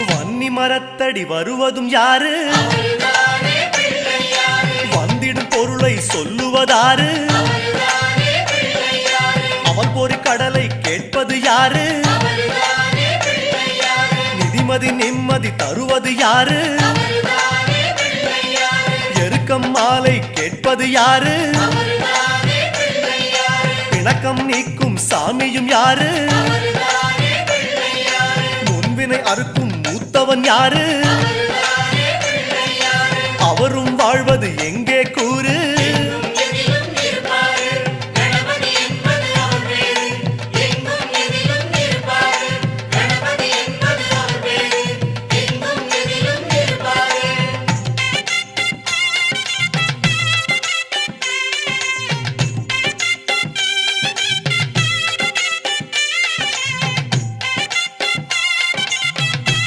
வன்னி மரத்தடி வருவதும் யாரு? வந்திடும் பொருளை சொல்லுவதாரு? அவன் பொறி கடலை கேட்பது யாரு? நிதிமதி நிம்மதி தருவது யாரு? எருக்கம் மாலை கேட்பது யாரு? பிணக்கம் நீக்கும் சாமியும் யாரு? முன்வினை அறுக்கும் மூத்தவன் யாரு? அவரும் வாழ்வது எங்க?